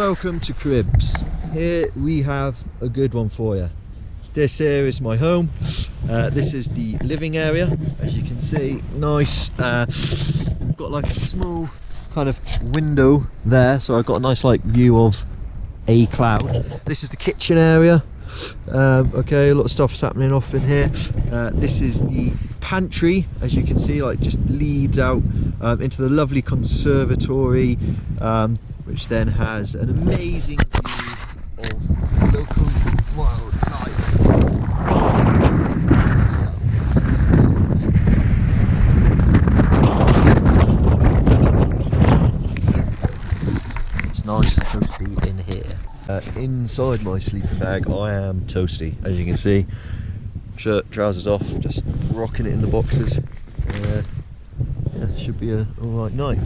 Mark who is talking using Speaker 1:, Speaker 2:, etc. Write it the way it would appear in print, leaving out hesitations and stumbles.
Speaker 1: Welcome to Cribs. Here we have a good one for you. This here is my home. This is the living area, as you can see. Nice. Got like a small kind of window there, so I've got a nice like view of a cloud. This is the kitchen area. Okay, a lot of stuff's happening off in here. This is the pantry, as you can see, like just leads out into the lovely conservatory, which then has an amazing view of local wildlife. It's nice and toasty in here. Inside my sleeping bag I am toasty, as you can see. Shirt, trousers off, just rocking it in the boxes. Yeah, should be a alright night.